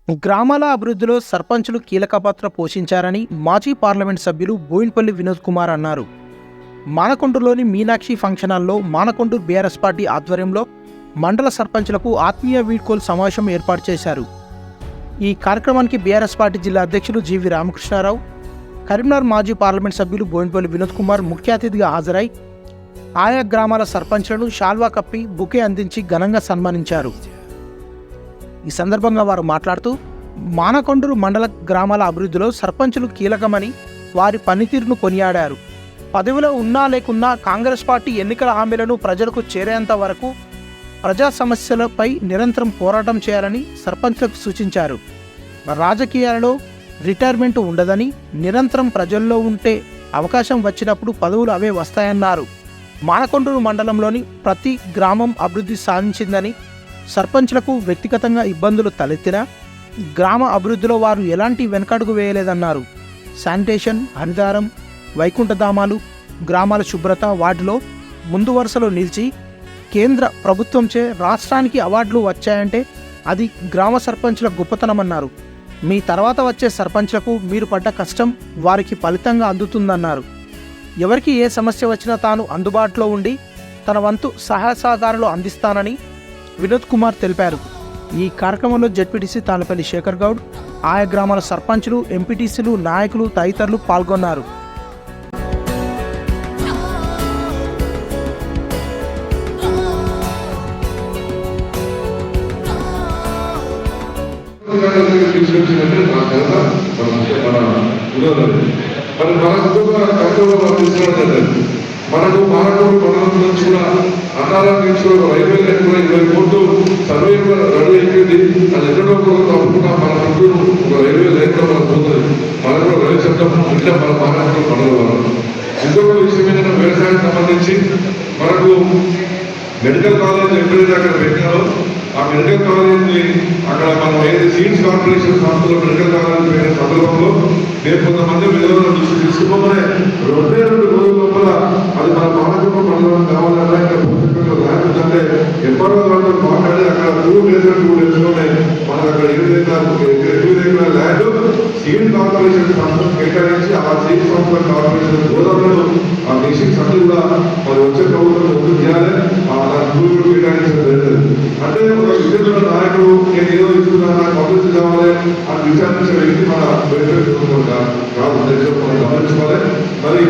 గ్రామాల అభివృద్ధిలో సర్పంచులు కీలక పాత్ర పోషించారని మాజీ పార్లమెంట్ సభ్యులు బోయిన్పల్లి వినోద్ కుమార్ అన్నారు. మానకొండూరులోని మీనాక్షి ఫంక్షన్ హాల్లో మానకొండూరు బీఆర్ఎస్ పార్టీ ఆధ్వర్యంలో మండల సర్పంచులకు ఆత్మీయ వీడ్కోలు సమావేశం ఏర్పాటు చేశారు. ఈ కార్యక్రమానికి బీఆర్ఎస్ పార్టీ జిల్లా అధ్యక్షులు జీవి రామకృష్ణారావు, కరీంనగర్ మాజీ పార్లమెంట్ సభ్యులు బోయిన్పల్లి వినోద్ కుమార్ ముఖ్య అతిథిగా హాజరై ఆయా గ్రామాల సర్పంచులను షాల్వా కప్పి బుకే అందించి ఘనంగా సన్మానించారు. ఈ సందర్భంగా వారు మాట్లాడుతూ మానకొండూరు మండల గ్రామాల అభివృద్ధిలో సర్పంచులు కీలకమని వారి పనితీరును కొనియాడారు. పదవిలో ఉన్నా లేకున్నా కాంగ్రెస్ పార్టీ ఎన్నికల హామీలను ప్రజలకు చేరేంత వరకు ప్రజా సమస్యలపై నిరంతరం పోరాటం చేయాలని సర్పంచులకు సూచించారు. రాజకీయాలలో రిటైర్మెంట్ ఉండదని, నిరంతరం ప్రజల్లో ఉంటే అవకాశం వచ్చినప్పుడు పదవులు అవే వస్తాయన్నారు. మానకొండూరు మండలంలోని ప్రతి గ్రామం అభివృద్ధి సాధించిందని, సర్పంచ్లకు వ్యక్తిగతంగా ఇబ్బందులు తలెత్తినా గ్రామ అభివృద్ధిలో వారు ఎలాంటి వెనకడుగు వేయలేదన్నారు. శానిటేషన్, హరితారం, వైకుంఠధామాలు, గ్రామాల శుభ్రత వాటిలో ముందు వరుసలో నిలిచి కేంద్ర ప్రభుత్వంచే రాష్ట్రానికి అవార్డులు వచ్చాయంటే అది గ్రామ సర్పంచ్ల గొప్పతనమన్నారు. మీ తర్వాత వచ్చే సర్పంచ్లకు మీరు పడ్డ కష్టం వారికి ఫలితంగా అందుతుందన్నారు. ఎవరికి ఏ సమస్య వచ్చినా తాను అందుబాటులో ఉండి తన వంతు సహాయ సహకారాలు అందిస్తానని వినోద్ కుమార్ తెలిపారు. ఈ కార్యక్రమంలో జెడ్పీటీసీ తాళ్లపల్లి శేఖర్ గౌడ్, ఆయా గ్రామాల సర్పంచులు, ఎంపీటీసీలు, నాయకులు తదితరులు పాల్గొన్నారు. మనకు మానవుడు కొనడం నుంచి కూడా అన్నాల నుంచి ఒక రైల్వే లైన్ కూడా 20 కోట్లు సర్వే రెడీ అయిపోయింది. అది ఎక్కడో కూడా తప్పకుండా మన చుట్టూ ఒక రైల్వే లైన్ కూడా మనకు పోతుంది. మనకు కూడా రైలు శబ్దం ఉంటే మన మానవుడు పడగలరు. ఇంకొక విషయం ఏంటంటే వ్యవసాయానికి సంబంధించి మనకు మెడికల్ కాలేజ్ ఎక్కడైతే అక్కడ పెట్టినారో ఆ మెడికల్ కాలేజ్ని అక్కడ మనం ఏది సీడ్స్ కార్పొరేషన్ సంస్థలో మెడికల్ కాలేజ్ పెట్టిన సందర్భంలో నేను కొంతమంది విలువలను తీసుకుపోమనే 2 రోజుల లోపల అది మన మానసిక మండలం కావాలన్నా ఇక్కడ ల్యాండ్ ఉందంటే ఎప్పటి వాళ్ళు మాట్లాడి అక్కడ 2 డేస్లోనే మనకు అక్కడ 20 ఎకరాల ల్యాండ్ సీడ్ కార్పొరేషన్ సంస్థను కేటాయించి ఆ సీడ్ సంస్థ కార్పొరేషన్ గోదావరిలో ఆ మిషన్స్ అన్ని కూడా మరి వచ్చే ప్రభుత్వం ముందు చేయాలి. భూములు కేటాయించడం జరుగుతుంది. అంటే ఒక విజయనగర నాయకుడు నేను ఏదో ఇస్తున్నా నాకు అభివృద్ధి కావాలి అని విచారించే వ్యక్తి మన కాదు ఉద్దేశం మనం గమనించుకోవాలి. మరి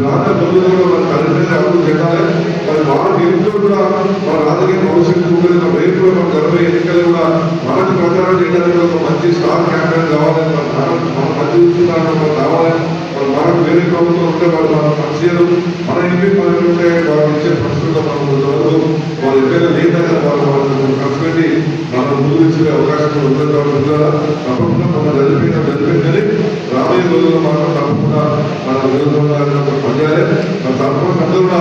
రాష్ట్ర బంధువులు మన తల్లిదండ్రులు అభివృద్ధి చెందాలి. మరి వాళ్ళకి ఎంతో కూడా మన రాజకీయ భవిష్యత్తు రేపు కూడా మన గర్భ ఎన్నికలు కూడా మనకు ప్రచారం చేయడానికి ఒక మంచి స్టార్ క్యాంపెయిన్ కావాలి. మన మంచి చూస్తున్నారని కావాలి. మనకు వేరే ప్రభుత్వం ఉంటే వాళ్ళు మన సమస్యలు మన ఇంటి పనులు ఉంటే వాళ్ళు ఇచ్చే పరిస్థితుల్లో మనం కొంతవరకు వాళ్ళు ఎక్కడైనా లేదని వాళ్ళు ఖర్చు పెట్టి మనం ముందు ఇచ్చే అవకాశం ఉంటుంది. తప్పకుండా మనం జరిపిందని రాబోయే రోజుల్లో మాత్రం తప్పకుండా మన నియోజకవర్గాన్ని పనిచేయాలి. మన సర్పంచ్ అందరూ కూడా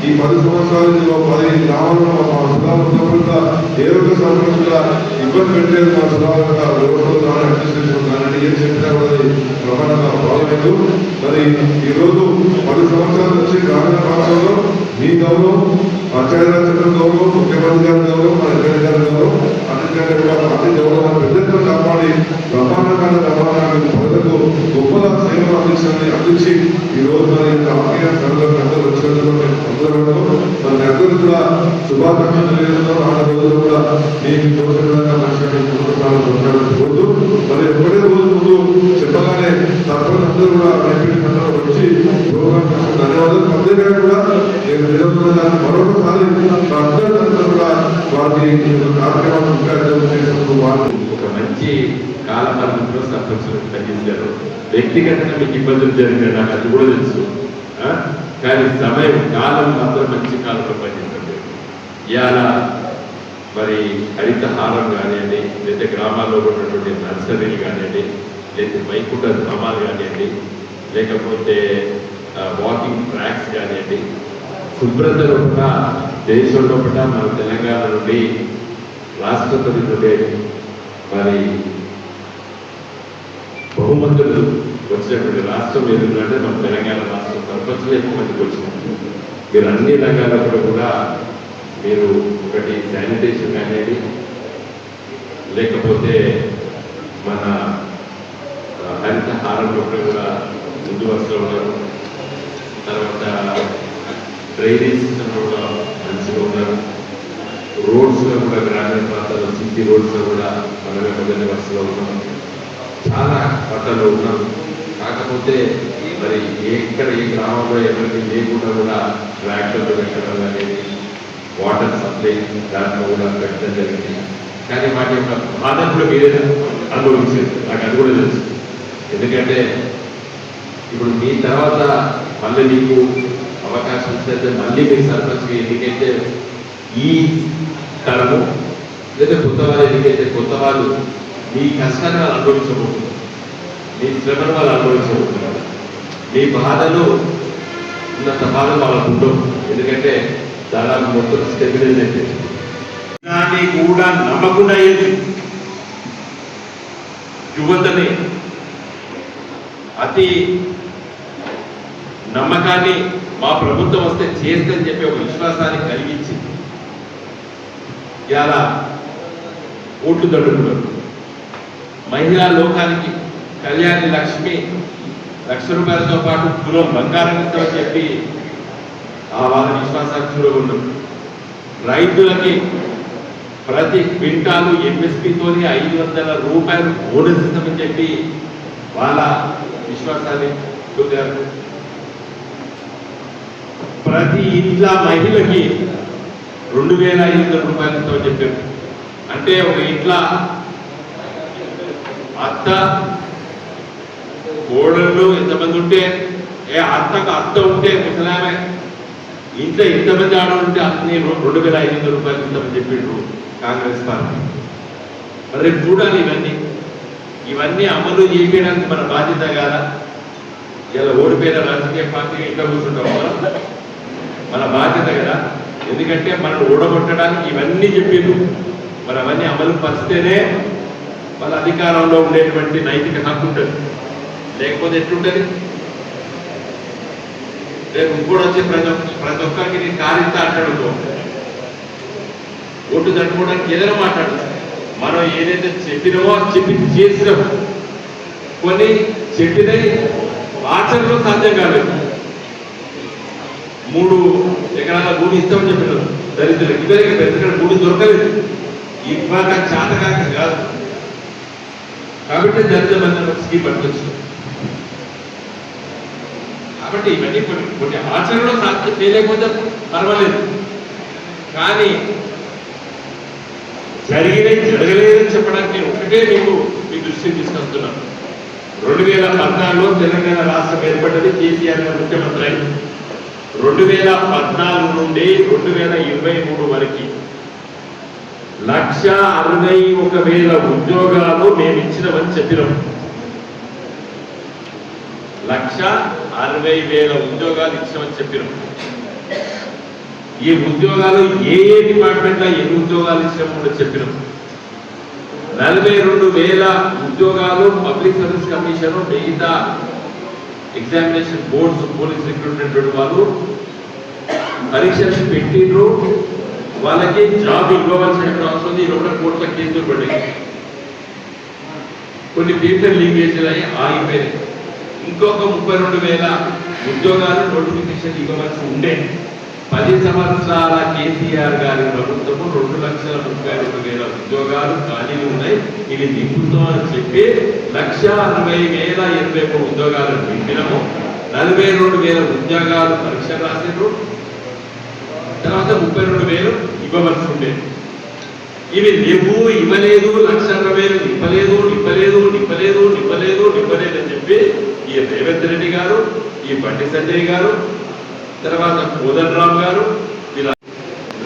ఈ 10 సంవత్సరాలు 10 గ్రామాల్లో మన సుధారంగా ఏ ఒక్క సర్పంచ్ కూడా ఇబ్బంది పెట్టలేదు. మన సుధారంగా రోడ్లు కానీ అడ్మినిస్ట్రేషన్ కానీ ఏం చెప్పినా కూడా ప్రమాణంగా బాగలేదు. మరి ఈరోజు 10 సంవత్సరాల నుంచి గ్రామీణ ప్రాంతంలో మీ గౌరవం, పంచాయతీరాజ్ చట్టం గౌరవం, ముఖ్యమంత్రి గారి గౌరవం, మన ఎమ్మెల్యే గారి గౌరవం, అన్నింటికంటే కూడా పార్టీ గౌరవాన్ని పెద్దగా కాపాడి ప్రమాణాన్ని ప్రజలకు గొప్ప సేవలు అందించి ఈ రోజు మరి ఆత్మీయ ప్రజలకు అందరూ వచ్చినందుకు అందరూ మన అందరూ కూడా శుభాకాంక్షలు తెలియజేస్తున్నారు. ఆ రోజులు కూడా మీకు తోచినంగా కోరుతూ మరి ఒకటే రోజు ముందు చెప్పగానే సర్పంచ్ అందరూ కూడా వచ్చి ప్రోగ్రాం కోసం ధన్యవాదాలు. ప్రత్యేకంగా కూడా నేను నిజంగా మరొకసారి అందరూ కూడా వారికి కార్యక్రమాలు చేసినందుకు వాళ్ళు ఒక మంచి కాలపరిమితిలో సర్పంచులు తగ్గించారు. వ్యక్తిగతంగా మీకు ఇబ్బందులు జరిగినాయి, నాకు అది కూడా తెలుసు. కానీ సమయం కాలం మాత్రం మంచి కాలంలో పనిచేస్తుంది. ఇవాళ మరి హరితహారం కానివ్వండి, లేదా గ్రామాల్లో ఉన్నటువంటి నర్సరీలు కానివ్వండి, లేదా వైకుంఠ ధామాలు కానివ్వండి, లేకపోతే వాకింగ్ ట్రాక్స్ కానివ్వండి, శుభ్రతలో కూడా దేశంలో కూడా మన తెలంగాణ నుండి రాష్ట్రపతి నుండి మరి బహుమతులు వచ్చినటువంటి రాష్ట్రం ఏదంటే మన తెలంగాణ రాష్ట్రం. సర్పంచులు ఎక్కువ మందికి వచ్చినట్టు మీరు అన్ని రంగాలలో కూడా మీరు ఒకటి శానిటేషన్ కానివ్వండి, లేకపోతే మన హరితహారంలో కూడా ముందు వరుసలో ఉన్నారు. తర్వాత డ్రైనేజ్ సిస్టంలో కూడా మంచిగా ఉన్నారు. రోడ్స్లో కూడా గ్రామీణ ప్రాంతాల్లో సిటీ రోడ్స్లో కూడా మనమే మొదటి వరుసలో ఉన్నాం. చాలా పట్టాలు ఉన్నాం. కాకపోతే మరి ఎక్కడ ఏ గ్రామంలో ఎవరికి లేకుండా కూడా ట్రాక్టర్లు పెట్టడం అనేది, వాటర్ సప్లై దాంట్లో కూడా పెట్టడం జరిగింది. కానీ వాటి యొక్క బాధలు మీరే అనుభవించారు. నాకు అది కూడా తెలుసు. ఎందుకంటే ఇప్పుడు మీ తర్వాత మళ్ళీ మీకు అవకాశం ఇస్తే మళ్ళీ మీరు సర్పంచ్కి ఎన్నికైతే ఈ తరము లేదా కొత్త వాళ్ళు ఎన్నికైతే కొత్త వాళ్ళు మీ కష్టాన్ని వాళ్ళు అనుభవించబోతున్నారు, మీ శ్రమను వాళ్ళు అనుభవించబోతున్నారు. మీ బాధలు ఉన్నంత బాధలు వాళ్ళకు ఉండవు. ఎందుకంటే దాదాపు మొత్తం స్టెబిలైజ్ అయిపోయింది. దాన్ని కూడా నమ్మకుండా అయ్యేది యువతని అతి నమ్మకాన్ని మా ప్రభుత్వం వస్తే చేస్తుందని చెప్పి ఒక విశ్వాసాన్ని కలిగించి ఇలా ఓట్లు దండుకున్నారు. మహిళా లోకానికి కళ్యాణి లక్ష్మి ₹1,00,000తో పాటు తులం బంగారం ఇస్తామని చెప్పి ఆ వాళ్ళ విశ్వాసానికి చూడగొన్నారు. రైతులకి ప్రతి క్వింటాలు ఎంఎస్పీతోని ₹500 బోనస్ ఇస్తామని చెప్పి వాళ్ళ విశ్వాసాన్ని చూడారు. ప్రతి ఇంట్ల మహిళకి ₹2,500 ఇస్తామని చెప్పారు. అంటే ఒక ఇంట్లో అత్త కోడళ్ళు ఎంతమంది ఉంటే, అత్తకు అత్త ఉంటే ముసలామె ఇంట్లో ఎంతమంది ఆడవాళ్ళు ఉంటే అతని ₹2,500 ఇస్తామని చెప్పిండ్రు కాంగ్రెస్ పార్టీ. మరి రేపు చూడాలి ఇవన్నీ అమలు చేయడానికి మన బాధ్యత కాదా? ఇలా ఓడిపోయిన రాజకీయ పార్టీగా ఇంట్లో కూర్చుంటాం మన బాధ్యత కదా. ఎందుకంటే మనం ఓడగొట్టడానికి ఇవన్నీ చెప్పిండ్రు. మరి అవన్నీ అమలు పరిస్తేనే వాళ్ళ అధికారంలో ఉండేటువంటి నైతిక హక్కు ఉంటుంది. లేకపోతే ఎట్లుంటుంది? రేపు ఇంకోటి వచ్చే ప్రతి ఒక్కరికి నేను కారిస్తా అంటాడు. ఓటు తట్టుకోవడానికి ఏదైనా మాట్లాడు. మనం ఏదైతే చెప్పినామో చెప్పి చేసినామో కొన్ని చెప్పినవి ఆచరణలో సాధ్యం కాలేదు. 3 ఎకరాల భూమి ఇస్తామని చెప్పినారు దరిద్రులకు. ఇద్దరికి పెద్దగా భూమి దొరకలేదు. ఇవాళ చేతకాక కాదు కాబట్టి దరిద్రమైన స్కీమ్ పట్టుకొచ్చు. కాబట్టి ఇవన్నీ కొన్ని ఆచరణలో సాధ్యం చేయలేకపోతే పర్వాలేదు. కానీ జరగలేదని చెప్పడానికి నేను ఒకటే మీ దృష్టికి తీసుకొస్తున్నాను. 2014లో తెలంగాణ రాష్ట్రం ఏర్పడ్డది. కేసీఆర్ గారు ముఖ్యమంత్రి అయి 2014 నుండి 2023 వరకు 1,61,000 ఉద్యోగాలు మేము ఇచ్చినామని చెప్పినాం. 1,60,000 ఉద్యోగాలు ఇచ్చినామని చెప్పినాం. ఈ ఉద్యోగాలు ఏ డిపార్ట్మెంట్లో ఎన్ని ఉద్యోగాలు ఇచ్చినామో కూడా చెప్పినాం. 42,000 ఉద్యోగాలు పబ్లిక్ సర్వీస్ కమిషన్, మిగతా ఎగ్జామినేషన్ బోర్డ్స్, పోలీస్ రిక్రూట్మెంట్ వాళ్ళు పరీక్షలు పెట్టిండ్రు. వాళ్ళకి జాబ్ ఇవ్వవలసిన అవసరం ఉంది. 2 కోట్ల కేసులు పడ్డాయి. కొన్ని పేపర్ లీకేజ్ అయ్యి ఆగిపోయినాయి. ఇంకొక 32,000 ఉద్యోగాలు నోటిఫికేషన్ ఇవ్వవలసి ఉండే. 10 సంవత్సరాల కేసీఆర్ గారి ప్రభుత్వము 2,32,000 ఉద్యోగాలు ఖాళీలు ఉన్నాయి. ఇవి నింపుతామని చెప్పి 1,60,083 ఉద్యోగాలు నింపినము. 42,000 ఉద్యోగాలు పరీక్ష రాసిండ్రు. తర్వాత 32,000 ఇవ్వవలసి ఉండేది. ఇవి లేవు, ఇవ్వలేదు, 1,60,000 నింపలేదు అని చెప్పి ఈ రేవంత్ రెడ్డి గారు, ఈ బండి సంజయ్ గారు, తర్వాత కోదండరామ్ గారు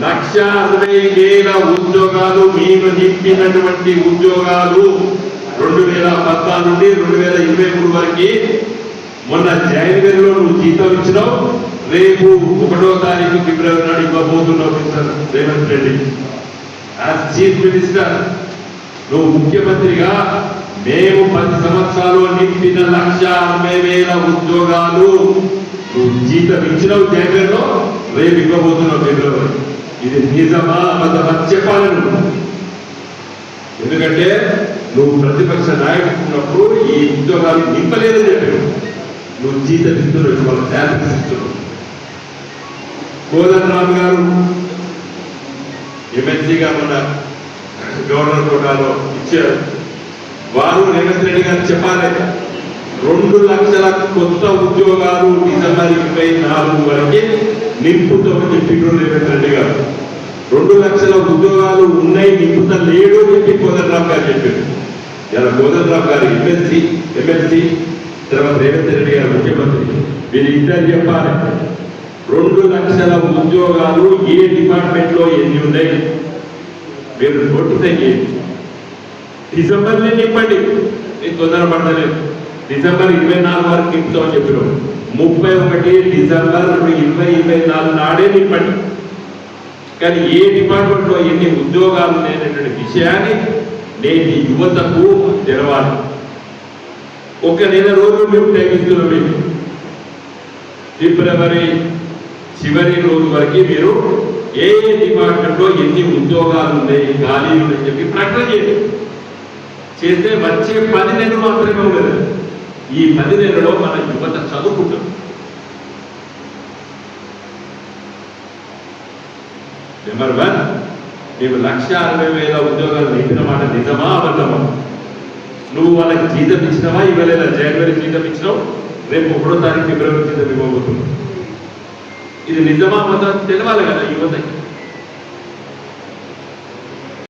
1,60,000 ఉద్యోగాలు మేము నింపినటువంటి ఉద్యోగాలు 2014 నుండి 2023 వరకు. మొన్న జనవరిలో నువ్వు జీతం ఇచ్చినావు. రేపు 1వ తారీఖు ఫిబ్రవరి నాడు ఇవ్వబోతున్నావు Revanth Reddy. As chief minister నువ్వు ముఖ్యమంత్రిగా మేము 10 సంవత్సరాలు నింపిన 1,60,000 ఉద్యోగాలు నువ్వు జీతం ఇచ్చినావు జనవరిలో, రేపు ఇవ్వబోతున్నావు ఫిబ్రవరి. ఇది నిజమా అబద్ధమా చెప్పాలను. ఎందుకంటే నువ్వు ప్రతిపక్ష నాయకుడు ఉన్నప్పుడు ఈ ఉద్యోగాలు నింపలేదని చెప్పారు. నువ్వు జీతం ఇస్తున్నావు, వాళ్ళ శాలరీస్ ఇస్తున్నావు. కోదండరామ్ గారు ఎమ్మెల్సీగా మన గవర్నర్ కోటాలో ఇచ్చారు. వారు రేవంత్ రెడ్డి గారు చెప్పాలి, 2 లక్షల కొత్త ఉద్యోగాలు డిసెంబర్ 24 వరకే నింపుతామని చెప్పిండ్రు రేవంత్ రెడ్డి గారు. 2 లక్షల ఉద్యోగాలు ఉన్నాయి, నింపుతా లేడు అని చెప్పి కోదండరామ్ గారు చెప్పారు. ఇలా కోదండరామ్ గారు ఎమ్మెల్సీ తర్వాత రేవంత్ రెడ్డి గారు ముఖ్యమంత్రి, వీరిద్దరు చెప్పాలి 2 లక్షల ఉద్యోగాలు ఏ డిపార్ట్మెంట్ లో ఎన్ని ఉన్నాయి మీరు నోటిఫై చేయండి. డిసెంబర్లో నింపండి, నేను తొందరపడలేదు. డిసెంబర్ 24 వరకు నింపుతామని చెప్పినాం. 31 డిసెంబర్ 2024 నాడే నింపండి. కానీ ఏ డిపార్ట్మెంట్ లో ఎన్ని ఉద్యోగాలు లేనటువంటి విషయాన్ని నేటి యువతకు తెలవాలి. 1 నెల రోజులు మేము టైం ఇస్తున్నాం. మీకు ఫిబ్రవరి చివరి రోజు వరకు మీరు ఏ డిపార్ట్మెంట్ లో ఎన్ని ఉద్యోగాలు ఉన్నాయి, ఖాళీలు ఉన్నాయని చెప్పి ప్రకటన చేయండి. చేస్తే వచ్చే 10 నెలలు మాత్రమే ఉండదు. ఈ 10 నెలలో మన యువత చదువుకుంటాం. నెంబర్ 1, మేము 1,60,000 ఉద్యోగాలు నింపిన మాట నిజమా అబద్ధమా? నువ్వు వాళ్ళకి జీతం ఇచ్చినావా? ఇవ్వలేదా? జనవరి జీతం ఇచ్చినావు, రేపు 1వ తారీఖు ఫిబ్రవరి జీతం ఇవ్వబోతున్నావు. ఇది నిజమా అబద్ధం తెలవాలి కదా యువతకి.